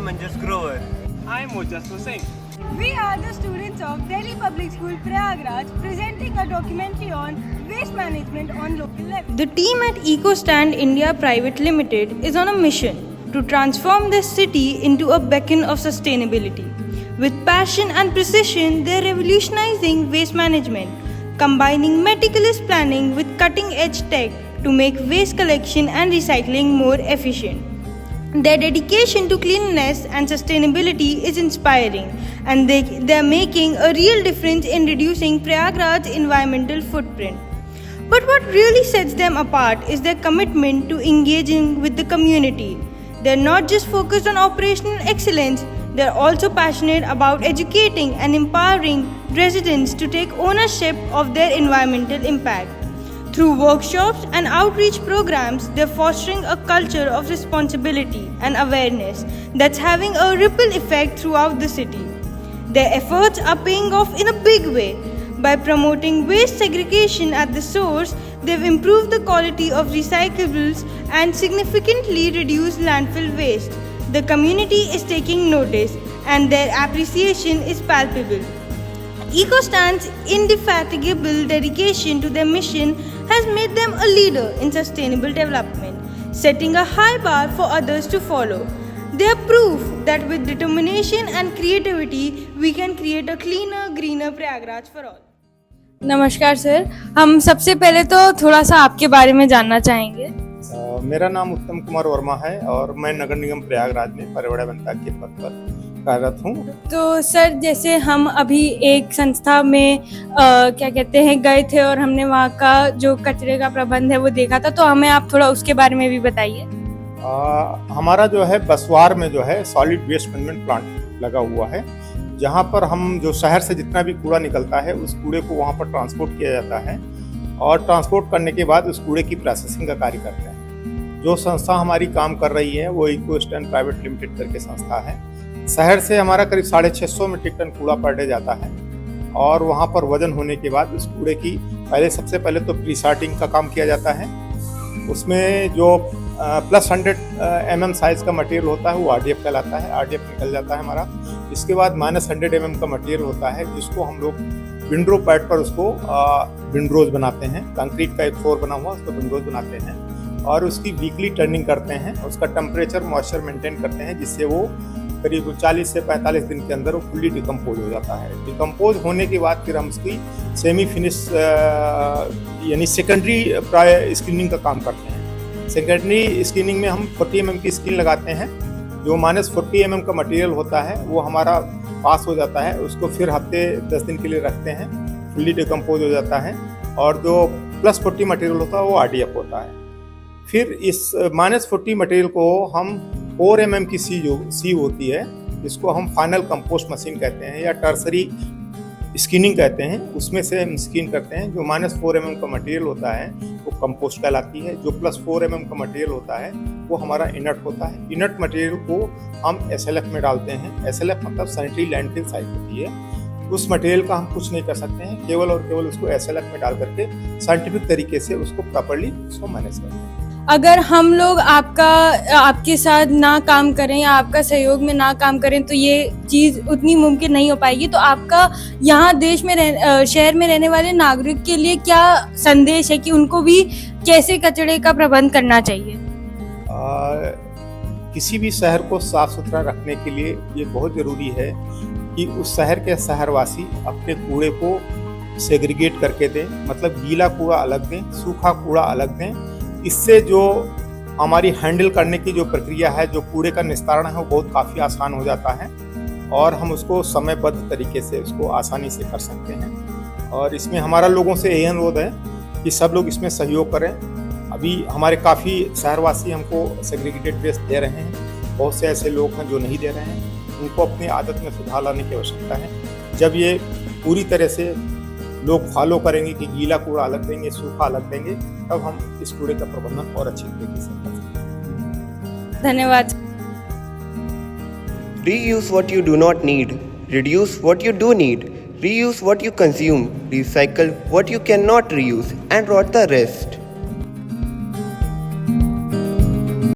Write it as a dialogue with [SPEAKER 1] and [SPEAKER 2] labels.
[SPEAKER 1] I'm Anjas Grover.
[SPEAKER 2] I'm Mojas Hussain.
[SPEAKER 3] We are the students of Delhi Public School Prayagraj presenting a documentary on waste management on local level.
[SPEAKER 4] The team at EcoStand India Private Limited is on a mission to transform this city into a beacon of sustainability. With passion and precision, they are revolutionizing waste management, combining meticulous planning with cutting-edge tech to make waste collection and recycling more efficient. Their dedication to cleanliness and sustainability is inspiring, and they are making a real difference in reducing Prayagraj's environmental footprint. But what really sets them apart is their commitment to engaging with the community. They are not just focused on operational excellence, they are also passionate about educating and empowering residents to take ownership of their environmental impact. Through workshops and outreach programs, they are fostering a culture of responsibility and awareness that's having a ripple effect throughout the city. Their efforts are paying off in a big way. By promoting waste segregation at the source, they've improved the quality of recyclables and significantly reduced landfill waste. The community is taking notice and their appreciation is palpable. EcoStand's indefatigable dedication to their mission has made them a leader in sustainable development, setting a high bar for others to follow. They are proof that with determination and creativity, we can create a cleaner, greener Prayagraj for all.
[SPEAKER 5] नमस्कार sir, हम सबसे पहले तो थोड़ा सा आपके बारे में जानना चाहेंगे।
[SPEAKER 6] मेरा नाम उत्तम कुमार वर्मा है और मैं नगर निगम प्रयागराज में परिवहन अभियंता के पद पर कार्यरत हूँ।
[SPEAKER 5] तो सर, जैसे हम अभी एक संस्था में क्या कहते हैं गए थे और हमने वहाँ का जो कचरे का प्रबंध है वो देखा था, तो हमें आप थोड़ा उसके बारे में भी बताइए।
[SPEAKER 6] हमारा जो है बसवार में जो है सॉलिड वेस्ट मैनेजमेंट प्लांट लगा हुआ है, जहाँ पर हम जो शहर से जितना भी कूड़ा निकलता है उस कूड़े को वहाँ पर ट्रांसपोर्ट किया जाता है और ट्रांसपोर्ट करने के बाद उस कूड़े की प्रोसेसिंग का कार्य करते हैं। जो संस्था हमारी काम कर रही है वो इकोस्टैंड प्राइवेट लिमिटेड करके संस्था है। शहर से हमारा करीब 650 मीट्रिक टन कूड़ा पर डे जाता है और वहाँ पर वजन होने के बाद उस कूड़े की सबसे पहले तो प्री सॉर्टिंग का काम किया जाता है। उसमें जो प्लस 100 mm साइज का मटेरियल होता है वो RDF कहलाता है, RDF निकल जाता है हमारा। इसके बाद -100 mm का मटेरियल होता है जिसको हम लोग विंडरो पैड पर उसको विंडरोज बनाते हैं। कंक्रीट का एक फ्लोर बना हुआ उसको विंडरोज बनाते हैं और उसकी वीकली टर्निंग करते हैं, उसका टेम्परेचर मॉइस्चर मेंटेन करते हैं जिससे वो करीब 40 से 45 दिन के अंदर वो फुल्ली डिकम्पोज हो जाता है। डिकम्पोज होने के बाद फिर हम उसकी सेमी फिनिश यानी सेकेंडरी स्क्रीनिंग का काम करते हैं। सेकेंडरी स्क्रीनिंग में हम 40 mm की स्क्रीन लगाते हैं। जो -40 mm का मटेरियल होता है वो हमारा पास हो जाता है, उसको फिर हफ्ते 10 दिन के लिए रखते हैं, फुल्ली डिकम्पोज हो जाता है और जो +40 मटेरियल होता है वो RDF होता है। फिर इस -40 मटेरियल को हम 4 mm की सी होती है जिसको हम फाइनल कंपोस्ट मशीन कहते हैं या टर्सरी स्क्रीनिंग कहते हैं, उसमें से हम स्क्रीन करते हैं। जो -4 mm का मटेरियल होता है वो कंपोस्ट कहलाती है, जो +4 mm का मटेरियल होता है वो हमारा इनर्ट होता है। इनर्ट मटेरियल को हम SLF में डालते हैं। SLF मतलब सैनिटरी लैंडफिल साइट होती है। उस मटेरियल का हम कुछ नहीं कर सकते हैं, केवल और केवल उसको SLF में डाल करके साइंटिफिक तरीके से उसको प्रॉपर्ली उसको मैनेज करते हैं।
[SPEAKER 5] अगर हम लोग आपके साथ ना काम करें या आपका सहयोग में ना काम करें तो ये चीज़ उतनी मुमकिन नहीं हो पाएगी। तो आपका यहाँ देश में शहर में रहने वाले नागरिक के लिए क्या संदेश है कि उनको भी कैसे कचरे का प्रबंध करना चाहिए?
[SPEAKER 6] किसी भी शहर को साफ सुथरा रखने के लिए ये बहुत ज़रूरी है कि उस शहर के शहरवासी अपने कूड़े को सेग्रीगेट करके दें, मतलब गीला कूड़ा अलग दें, सूखा कूड़ा अलग दें। इससे जो हमारी हैंडल करने की जो प्रक्रिया है, जो कूड़े का निस्तारण है वो बहुत काफ़ी आसान हो जाता है और हम उसको समयबद्ध तरीके से उसको आसानी से कर सकते हैं। और इसमें हमारा लोगों से यही अनुरोध है कि सब लोग इसमें सहयोग करें। अभी हमारे काफ़ी शहरवासी हमको सेग्रीगेटेड वेस्ट दे रहे हैं, बहुत से ऐसे लोग हैं जो नहीं दे रहे हैं, उनको अपनी आदत में सुधार लाने की आवश्यकता है। जब ये पूरी तरह से लोग फॉलो करेंगे कि गीला कूड़ा अलग देंगे, सूखा अलग देंगे, तब हम इस कूड़े का प्रबंधन और अच्छी तरीके से कर सकते हैं।
[SPEAKER 5] धन्यवाद।
[SPEAKER 1] Reuse what you do not need. Reduce what you do need. Reuse what you consume. Recycle what you cannot reuse and rot the rest.